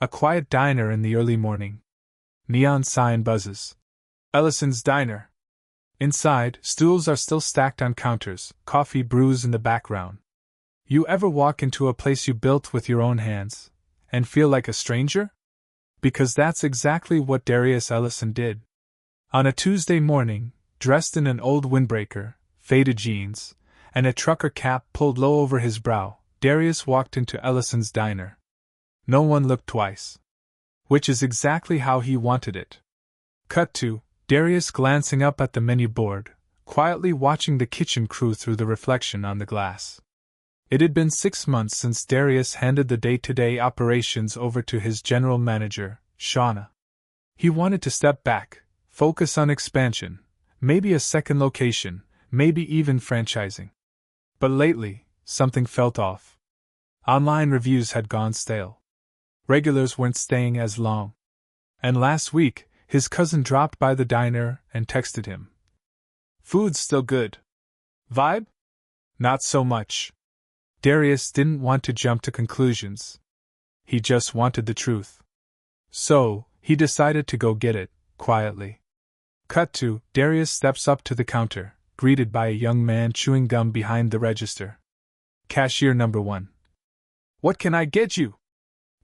A quiet diner in the early morning. Neon sign buzzes. Ellison's Diner. Inside, stools are still stacked on counters, coffee brews in the background. You ever walk into a place you built with your own hands and feel like a stranger? Because that's exactly what Darius Ellison did. On a Tuesday morning, dressed in an old windbreaker, faded jeans, and a trucker cap pulled low over his brow, Darius walked into Ellison's Diner. No one looked twice. Which is exactly how he wanted it. Cut to Darius glancing up at the menu board, quietly watching the kitchen crew through the reflection on the glass. It had been 6 months since Darius handed the day-to-day operations over to his general manager, Shauna. He wanted to step back, focus on expansion, maybe a second location, maybe even franchising. But lately, something felt off. Online reviews had gone stale. Regulars weren't staying as long. And last week, his cousin dropped by the diner and texted him. "Food's still good. Vibe? Not so much." Darius didn't want to jump to conclusions. He just wanted the truth. So, he decided to go get it, quietly. Cut to Darius steps up to the counter, greeted by a young man chewing gum behind the register. Cashier number 1. "What can I get you?"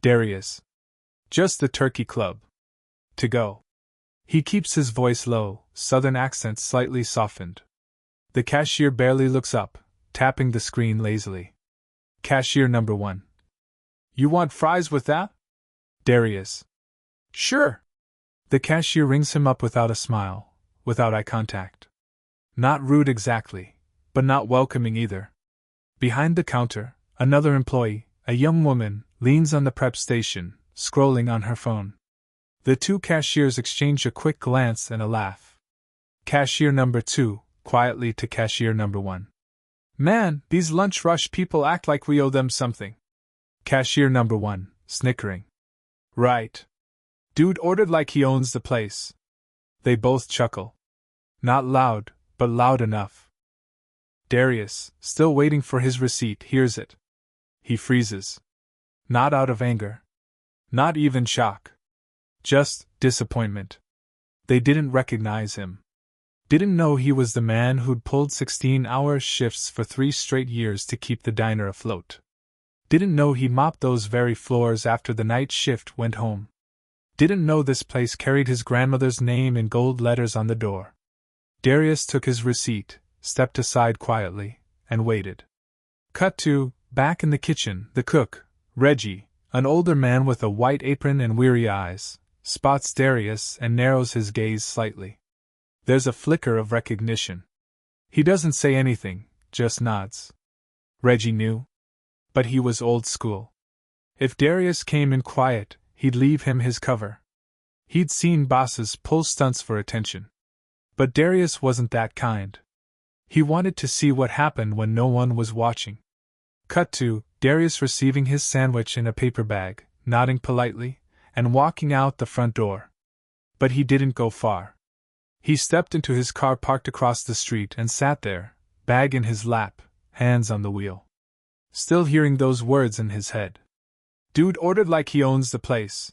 Darius. "Just the Turkey Club. To go." He keeps his voice low, southern accent slightly softened. The cashier barely looks up, tapping the screen lazily. Cashier number 1. "You want fries with that?" Darius. "Sure." The cashier rings him up without a smile, without eye contact. Not rude exactly, but not welcoming either. Behind the counter, another employee, a young woman, leans on the prep station, scrolling on her phone. The two cashiers exchange a quick glance and a laugh. Cashier number 2, quietly to cashier number 1. "Man, these lunch rush people act like we owe them something." Cashier number 1, snickering. "Right. Dude ordered like he owns the place." They both chuckle. Not loud, but loud enough. Darius, still waiting for his receipt, hears it. He freezes. Not out of anger. Not even shock. Just disappointment. They didn't recognize him. Didn't know he was the man who'd pulled 16-hour shifts for 3 straight years to keep the diner afloat. Didn't know he mopped those very floors after the night shift went home. Didn't know this place carried his grandmother's name in gold letters on the door. Darius took his receipt, stepped aside quietly, and waited. Cut to, back in the kitchen, the cook, Reggie, an older man with a white apron and weary eyes, spots Darius and narrows his gaze slightly. There's a flicker of recognition. He doesn't say anything, just nods. Reggie knew. But he was old school. If Darius came in quiet, he'd leave him his cover. He'd seen bosses pull stunts for attention. But Darius wasn't that kind. He wanted to see what happened when no one was watching. Cut to Darius receiving his sandwich in a paper bag, nodding politely, and walking out the front door. But he didn't go far. He stepped into his car parked across the street and sat there, bag in his lap, hands on the wheel. Still hearing those words in his head. Dude ordered like he owns the place.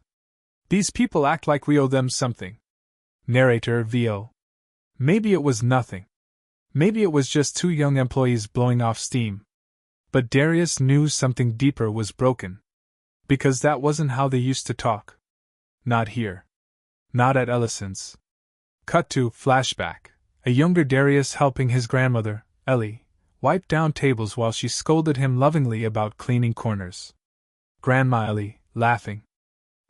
These people act like we owe them something. Narrator VO. Maybe it was nothing. Maybe it was just 2 young employees blowing off steam. But Darius knew something deeper was broken. Because that wasn't how they used to talk. Not here. Not at Ellison's. Cut to flashback. A younger Darius helping his grandmother, Ellie, wipe down tables while she scolded him lovingly about cleaning corners. Grandma Ellie, laughing.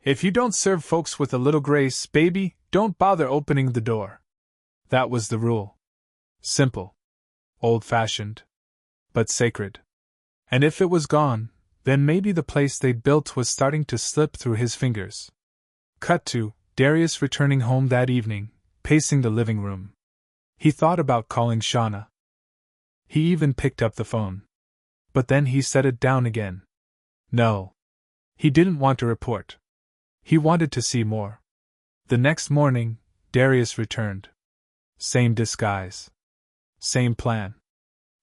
If you don't serve folks with a little grace, baby, don't bother opening the door. That was the rule. Simple. Old-fashioned. But sacred. And if it was gone, then maybe the place they'd built was starting to slip through his fingers. Cut to Darius returning home that evening, pacing the living room. He thought about calling Shauna. He even picked up the phone. But then he set it down again. No. He didn't want to report. He wanted to see more. The next morning, Darius returned. Same disguise. Same plan.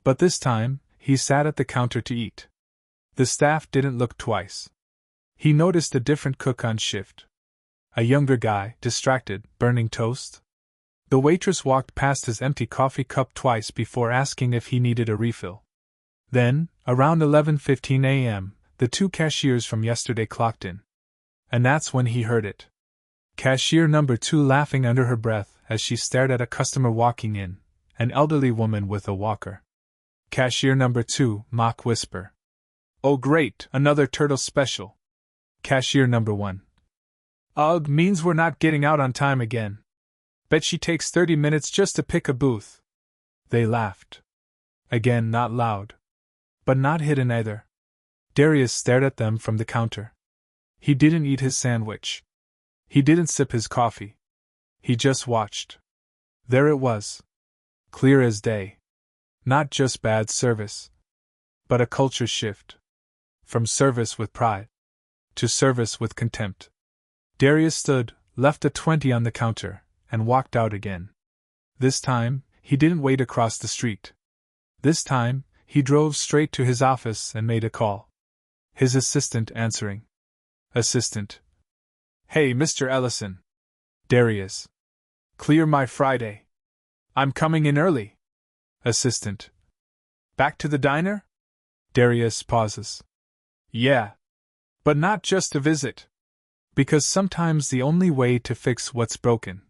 But this time, he sat at the counter to eat. The staff didn't look twice. He noticed a different cook on shift. A younger guy, distracted, burning toast. The waitress walked past his empty coffee cup twice before asking if he needed a refill. Then, around 11:15 a.m., the two cashiers from yesterday clocked in. And that's when he heard it. Cashier number 2 laughing under her breath as she stared at a customer walking in, an elderly woman with a walker. Cashier number 2, mock whisper. "Oh great, another turtle special." Cashier number 1. "Ugh, means we're not getting out on time again. Bet she takes 30 minutes just to pick a booth." They laughed. Again, not loud. But not hidden either. Darius stared at them from the counter. He didn't eat his sandwich. He didn't sip his coffee. He just watched. There it was. Clear as day. Not just bad service, but a culture shift. From service with pride to service with contempt. Darius stood, left a 20 on the counter, and walked out again. This time, he didn't wait across the street. This time, he drove straight to his office and made a call. His assistant answering. Assistant. "Hey, Mr. Ellison." Darius. "Clear my Friday. I'm coming in early." Assistant. "Back to the diner?" Darius pauses. "Yeah. But not just to visit. Because sometimes the only way to fix what's broken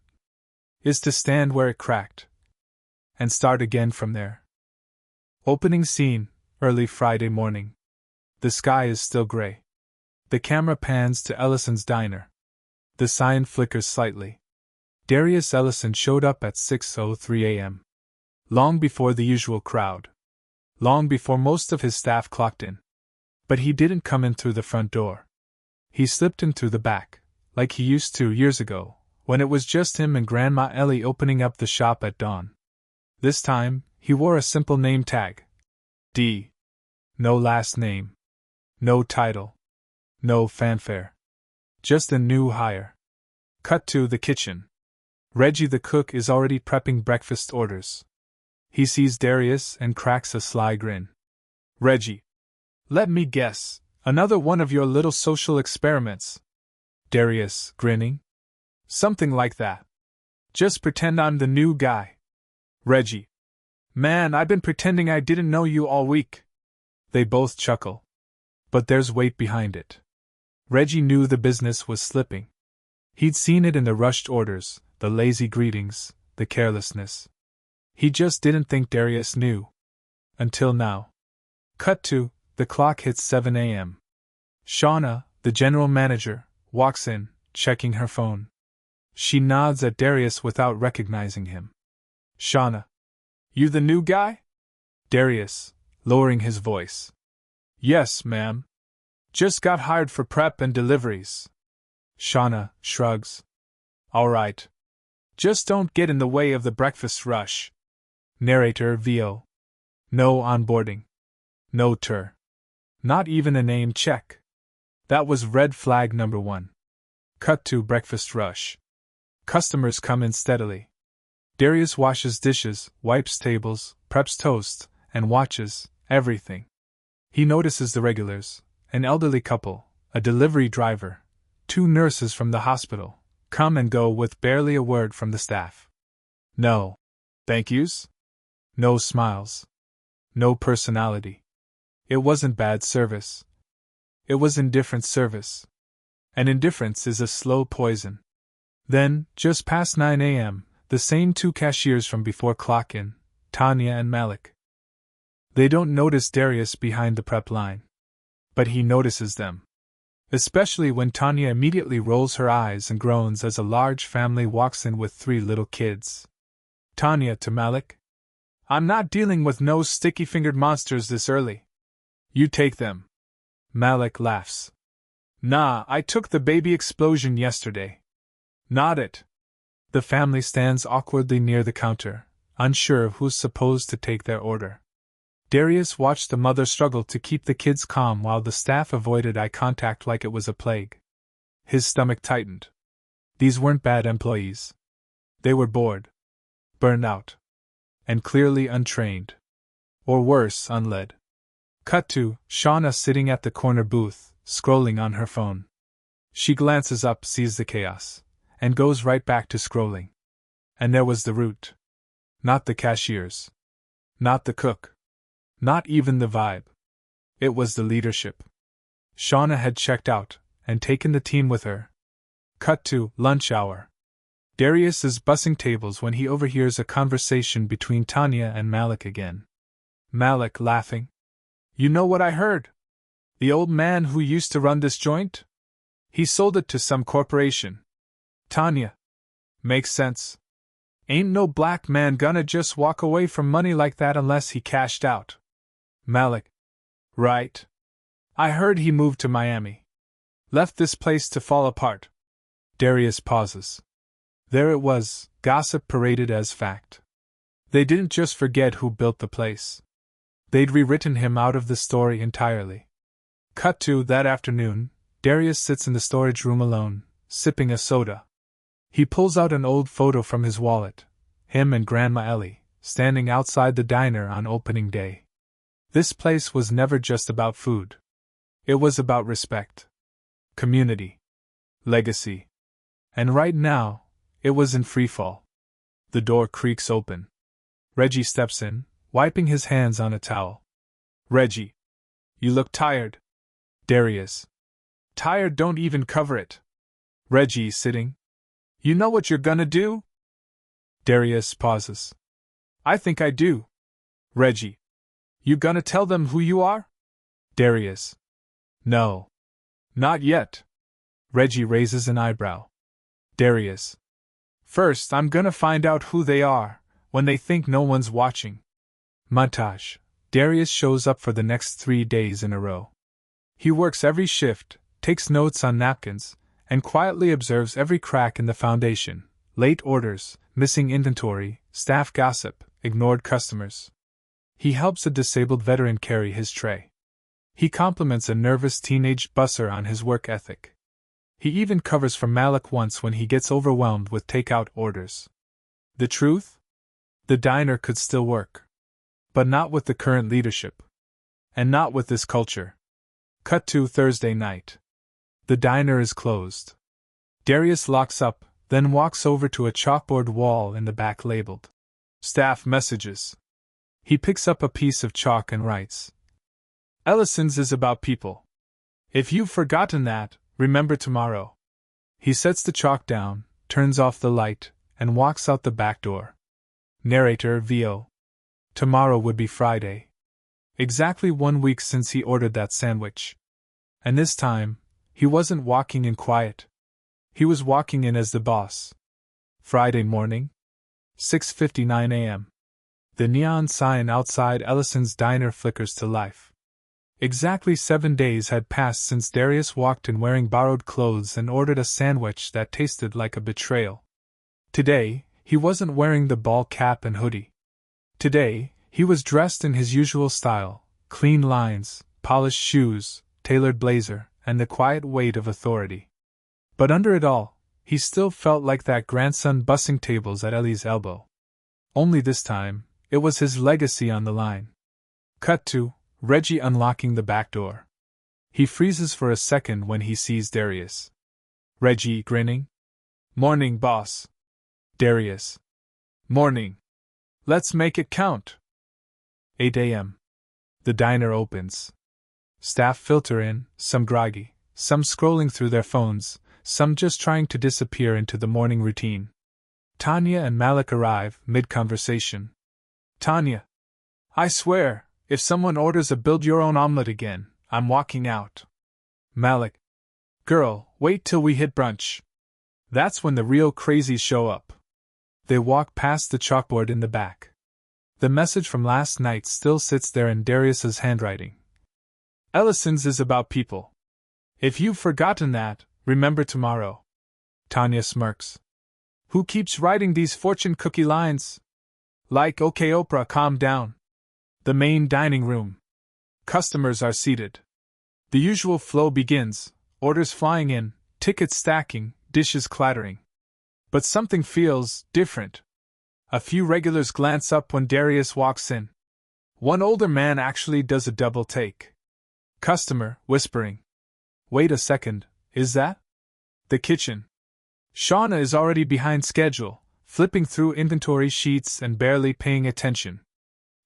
is to stand where it cracked and start again from there." Opening scene, early Friday morning. The sky is still gray. The camera pans to Ellison's diner. The sign flickers slightly. Darius Ellison showed up at 6:03 a.m. Long before the usual crowd. Long before most of his staff clocked in. But he didn't come in through the front door. He slipped in through the back, like he used to years ago, when it was just him and Grandma Ellie opening up the shop at dawn. This time, he wore a simple name tag. D. No last name. No title. No fanfare. Just a new hire. Cut to the kitchen. Reggie the cook is already prepping breakfast orders. He sees Darius and cracks a sly grin. "Reggie. Let me guess, another one of your little social experiments." Darius, grinning. "Something like that. Just pretend I'm the new guy." Reggie. "Man, I've been pretending I didn't know you all week." They both chuckle. But there's weight behind it. Reggie knew the business was slipping. He'd seen it in the rushed orders, the lazy greetings, the carelessness. He just didn't think Darius knew. Until now. Cut to, the clock hits 7 a.m. Shauna, the general manager, walks in, checking her phone. She nods at Darius without recognizing him. "Shauna. You the new guy?" Darius, lowering his voice. "Yes, ma'am. Just got hired for prep and deliveries." Shauna shrugs. "All right. Just don't get in the way of the breakfast rush." Narrator VO. No onboarding. No tour. Not even a name check. That was red flag number 1. Cut to breakfast rush. Customers come in steadily. Darius washes dishes, wipes tables, preps toast, and watches everything. He notices the regulars, an elderly couple, a delivery driver, 2 nurses from the hospital, come and go with barely a word from the staff. No thank yous. No smiles. No personality. It wasn't bad service. It was indifferent service. And indifference is a slow poison. Then, just past 9 a.m., the same 2 cashiers from before clock in, Tanya and Malik. They don't notice Darius behind the prep line. But he notices them. Especially when Tanya immediately rolls her eyes and groans as a large family walks in with 3 little kids. Tanya to Malik. "I'm not dealing with no sticky-fingered monsters this early. You take them." Malik laughs. "Nah, I took the baby explosion yesterday." "Not it." The family stands awkwardly near the counter, unsure of who's supposed to take their order. Darius watched the mother struggle to keep the kids calm while the staff avoided eye contact like it was a plague. His stomach tightened. These weren't bad employees. They were bored, burned out, and clearly untrained. Or worse, unled. Cut to Shauna sitting at the corner booth, scrolling on her phone. She glances up, sees the chaos, and goes right back to scrolling. And there was the route. Not the cashiers. Not the cook. Not even the vibe. It was the leadership. Shauna had checked out, and taken the team with her. Cut to lunch hour. Darius is bussing tables when he overhears a conversation between Tanya and Malik again. Malik laughing. You know what I heard? The old man who used to run this joint? He sold it to some corporation. Tanya. Makes sense. Ain't no black man gonna just walk away from money like that unless he cashed out. Malik. Right. I heard he moved to Miami. Left this place to fall apart. Darius pauses. There it was, gossip paraded as fact. They didn't just forget who built the place. They'd rewritten him out of the story entirely. Cut to that afternoon, Darius sits in the storage room alone, sipping a soda. He pulls out an old photo from his wallet, him and Grandma Ellie, standing outside the diner on opening day. This place was never just about food. It was about respect, community, legacy. And right now, it was in freefall. The door creaks open. Reggie steps in, wiping his hands on a towel. Reggie. You look tired. Darius. Tired, don't even cover it. Reggie sitting. You know what you're gonna do? Darius pauses. I think I do. Reggie. You gonna tell them who you are? Darius. No. Not yet. Reggie raises an eyebrow. Darius. First, I'm gonna find out who they are, when they think no one's watching. Montage. Darius shows up for the next 3 days in a row. He works every shift, takes notes on napkins, and quietly observes every crack in the foundation: late orders, missing inventory, staff gossip, ignored customers. He helps a disabled veteran carry his tray. He compliments a nervous teenage busser on his work ethic. He even covers for Malik once when he gets overwhelmed with takeout orders. The truth? The diner could still work. But not with the current leadership. And not with this culture. Cut to Thursday night. The diner is closed. Darius locks up, then walks over to a chalkboard wall in the back labeled Staff Messages. He picks up a piece of chalk and writes, Ellison's is about people. If you've forgotten that, remember tomorrow. He sets the chalk down, turns off the light, and walks out the back door. Narrator VO. Tomorrow would be Friday. Exactly 1 week since he ordered that sandwich. And this time, he wasn't walking in quiet. He was walking in as the boss. Friday morning? 6:59 a.m. The neon sign outside Ellison's diner flickers to life. Exactly 7 days had passed since Darius walked in wearing borrowed clothes and ordered a sandwich that tasted like a betrayal. Today, he wasn't wearing the ball cap and hoodie. Today, he was dressed in his usual style: clean lines, polished shoes, tailored blazer, and the quiet weight of authority. But under it all, he still felt like that grandson bussing tables at Ellie's elbow. Only this time, it was his legacy on the line. Cut to Reggie unlocking the back door. He freezes for a second when he sees Darius. Reggie grinning. Morning, boss. Darius. Morning. Let's make it count. 8 a.m. The diner opens. Staff filter in, some groggy, some scrolling through their phones, some just trying to disappear into the morning routine. Tanya and Malik arrive, mid-conversation. Tanya. I swear, if someone orders a build-your-own omelet again, I'm walking out. Malik. Girl, wait till we hit brunch. That's when the real crazies show up. They walk past the chalkboard in the back. The message from last night still sits there in Darius's handwriting. Ellison's is about people. If you've forgotten that, remember tomorrow. Tanya smirks. Who keeps writing these fortune cookie lines? Like, okay, Oprah, calm down. The main dining room. Customers are seated. The usual flow begins, orders flying in, tickets stacking, dishes clattering. But something feels different. A few regulars glance up when Darius walks in. One older man actually does a double take. Customer, whispering. Wait a second, is that? The kitchen. Shauna is already behind schedule, flipping through inventory sheets and barely paying attention.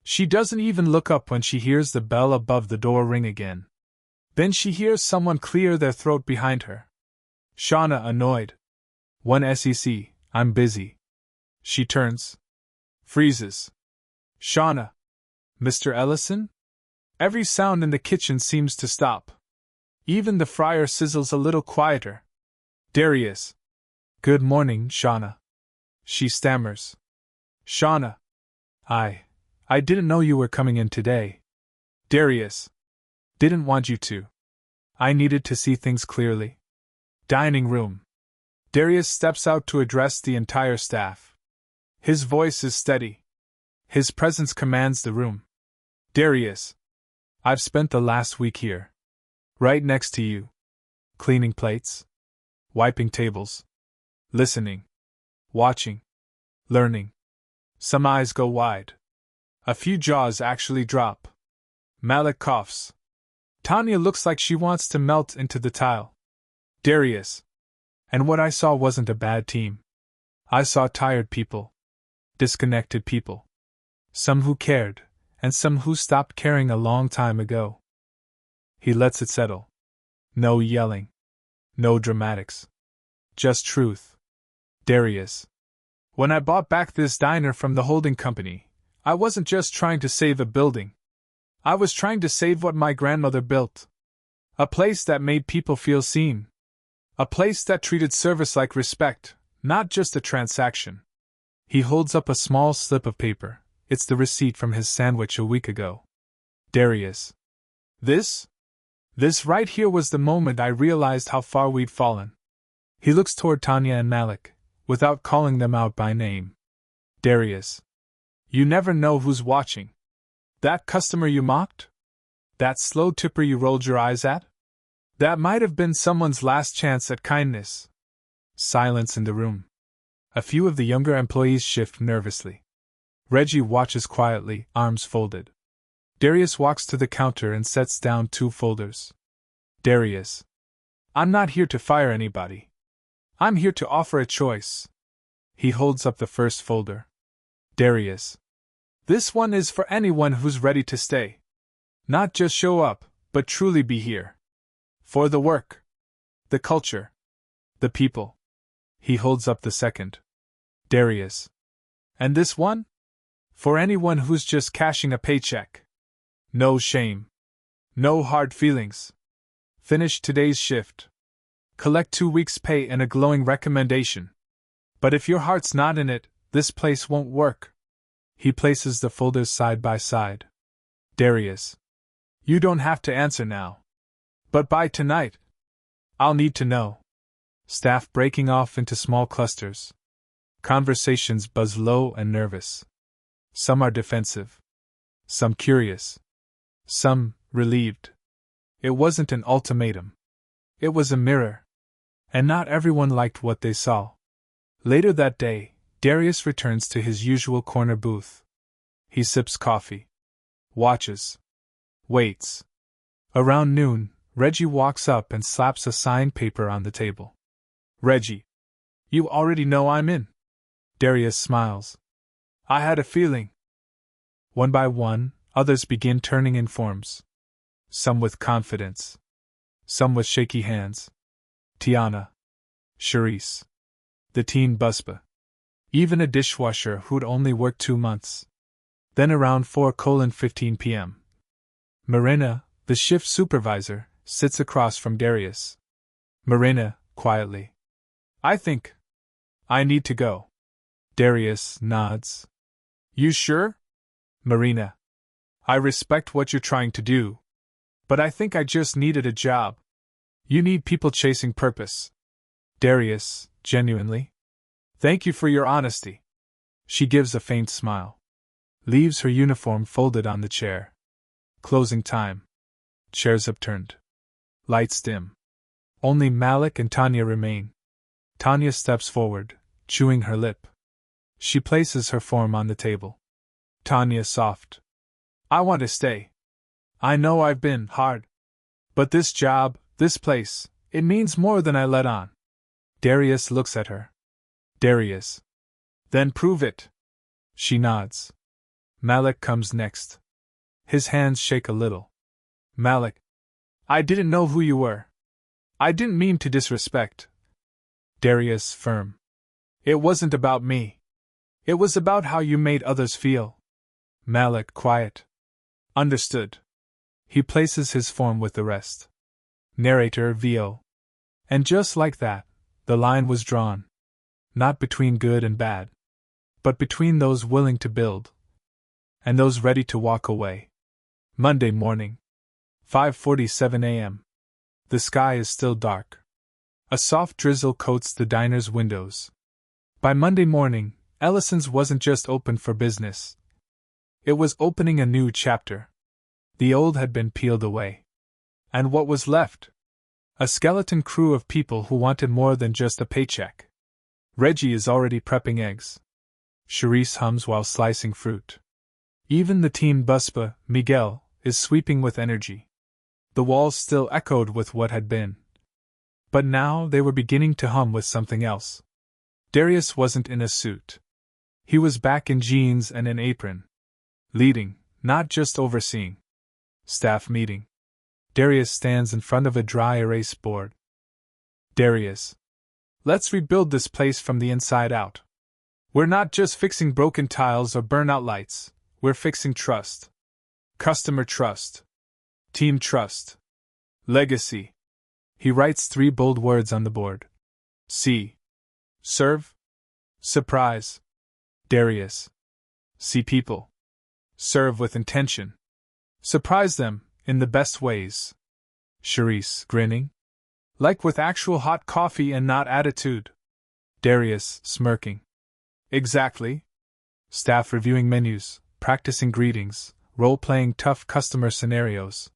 She doesn't even look up when she hears the bell above the door ring again. Then she hears someone clear their throat behind her. Shauna, annoyed. 1 sec, I'm busy. She turns. Freezes. Shauna. Mr. Ellison? Every sound in the kitchen seems to stop. Even the fryer sizzles a little quieter. Darius. Good morning, Shauna. She stammers. Shauna. I didn't know you were coming in today. Darius. Didn't want you to. I needed to see things clearly. Dining room. Darius steps out to address the entire staff. His voice is steady. His presence commands the room. Darius. I've spent the last week here. Right next to you. Cleaning plates. Wiping tables. Listening. Watching. Learning. Some eyes go wide. A few jaws actually drop. Malik coughs. Tanya looks like she wants to melt into the tile. Darius. And what I saw wasn't a bad team. I saw tired people. Disconnected people. Some who cared, and some who stopped caring a long time ago. He lets it settle. No yelling. No dramatics. Just truth. Darius. When I bought back this diner from the holding company, I wasn't just trying to save a building. I was trying to save what my grandmother built. A place that made people feel seen. A place that treated service like respect, not just a transaction. He holds up a small slip of paper. It's the receipt from his sandwich a week ago. Darius. This right here was the moment I realized how far we'd fallen. He looks toward Tanya and Malik, without calling them out by name. Darius. You never know who's watching. That customer you mocked? That slow tipper you rolled your eyes at? That might have been someone's last chance at kindness. Silence in the room. A few of the younger employees shift nervously. Reggie watches quietly, arms folded. Darius walks to the counter and sets down 2 folders. Darius. I'm not here to fire anybody. I'm here to offer a choice. He holds up the first folder. Darius. This one is for anyone who's ready to stay. Not just show up, but truly be here. For the work. The culture. The people. He holds up the second. Darius. And this one? For anyone who's just cashing a paycheck. No shame. No hard feelings. Finish today's shift. Collect 2 weeks' pay and a glowing recommendation. But if your heart's not in it, this place won't work. He places the folders side by side. Darius. You don't have to answer now. But by tonight, I'll need to know. Staff breaking off into small clusters. Conversations buzz low and nervous. Some are defensive. Some curious. Some relieved. It wasn't an ultimatum. It was a mirror. And not everyone liked what they saw. Later that day, Darius returns to his usual corner booth. He sips coffee. Watches. Waits. Around noon, Reggie walks up and slaps a signed paper on the table. Reggie. You already know I'm in. Darius smiles. I had a feeling. One by one, others begin turning in forms. Some with confidence. Some with shaky hands. Tiana. Charisse. The teen busba. Even a dishwasher who'd only worked 2 months. Then around 4:15 p.m. Marina, the shift supervisor, sits across from Darius. Marina, quietly. I think I need to go. Darius nods. You sure? Marina. I respect what you're trying to do. But I think I just needed a job. You need people chasing purpose. Darius, genuinely. Thank you for your honesty. She gives a faint smile. Leaves her uniform folded on the chair. Closing time. Chairs upturned. Lights dim. Only Malik and Tanya remain. Tanya steps forward, chewing her lip. She places her form on the table. Tanya soft. I want to stay. I know I've been hard. But this job, This place, it means more than I let on. Darius looks at her. Darius. Then prove it. She nods. Malik comes next. His hands shake a little. Malik. I didn't know who you were. I didn't mean to disrespect. Darius firm. It wasn't about me. It was about how you made others feel. Malik quiet. Understood. He places his form with the rest. Narrator VO. And just like that, the line was drawn. Not between good and bad, but between those willing to build and those ready to walk away. Monday morning. 5:47 a.m. The sky is still dark. A soft drizzle coats the diner's windows. By Monday morning, Ellison's wasn't just open for business. It was opening a new chapter. The old had been peeled away. And what was left? A skeleton crew of people who wanted more than just a paycheck. Reggie is already prepping eggs. Charisse hums while slicing fruit. Even the teen buspa, Miguel, is sweeping with energy. The walls still echoed with what had been. But now they were beginning to hum with something else. Darius wasn't in a suit. He was back in jeans and an apron. Leading, not just overseeing. Staff meeting. Darius stands in front of a dry erase board. Darius. Let's rebuild this place from the inside out. We're not just fixing broken tiles or burnout lights, we're fixing trust. Customer trust. Team trust. Legacy. He writes 3 bold words on the board. See. Serve. Surprise. Darius. See people. Serve with intention. Surprise them, in the best ways. Charisse, grinning. Like with actual hot coffee and not attitude. Darius, smirking. Exactly. Staff reviewing menus, practicing greetings, role-playing tough customer scenarios.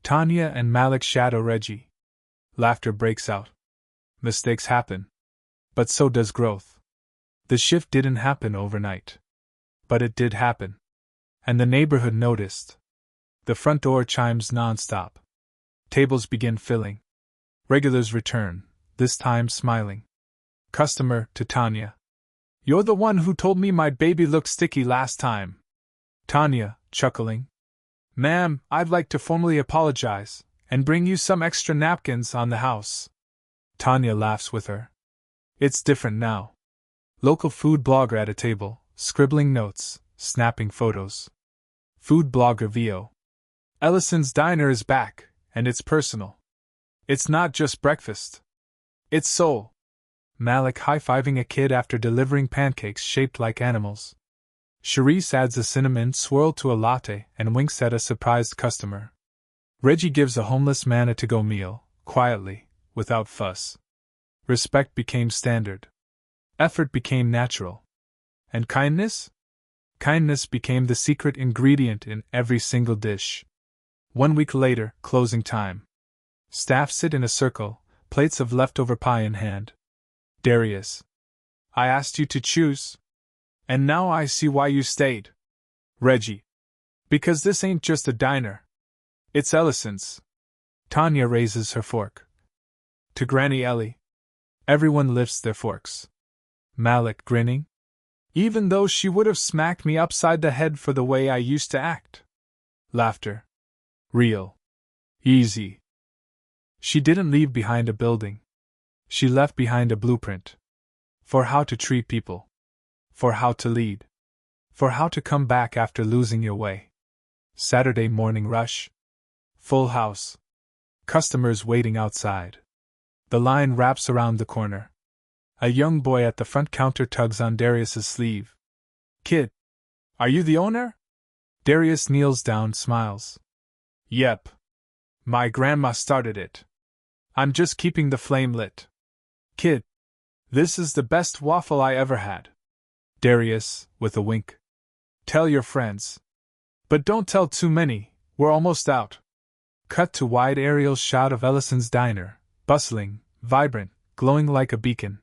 Tanya and Malik shadow Reggie. Laughter breaks out. Mistakes happen. But so does growth. The shift didn't happen overnight. But it did happen. And the neighborhood noticed. The front door chimes non-stop. Tables begin filling. Regulars return, this time smiling. Customer to Tanya. You're the one who told me my baby looked sticky last time. Tanya, chuckling. Ma'am, I'd like to formally apologize, and bring you some extra napkins on the house. Tanya laughs with her. It's different now. Local food blogger at a table, scribbling notes, snapping photos. Food blogger VO. Ellison's Diner is back, and it's personal. It's not just breakfast. It's soul. Malik high-fiving a kid after delivering pancakes shaped like animals. Charisse adds a cinnamon swirl to a latte and winks at a surprised customer. Reggie gives a homeless man a to-go meal, quietly, without fuss. Respect became standard. Effort became natural. And kindness? Kindness became the secret ingredient in every single dish. 1 week later, closing time. Staff sit in a circle, plates of leftover pie in hand. Darius. I asked you to choose. And now I see why you stayed. Reggie. Because this ain't just a diner. It's Ellison's. Tanya raises her fork. To Granny Ellie. Everyone lifts their forks. Malik grinning. Even though she would have smacked me upside the head for the way I used to act. Laughter. Real. Easy. She didn't leave behind a building. She left behind a blueprint. For how to treat people. For how to lead. For how to come back after losing your way. Saturday morning rush. Full house. Customers waiting outside. The line wraps around the corner. A young boy at the front counter tugs on Darius's sleeve. Kid. Are you the owner? Darius kneels down, smiles. Yep. My grandma started it. I'm just keeping the flame lit. Kid. This is the best waffle I ever had. Darius, with a wink. Tell your friends. But don't tell too many, we're almost out. Cut to wide aerial shot of Ellison's Diner, bustling, vibrant, glowing like a beacon.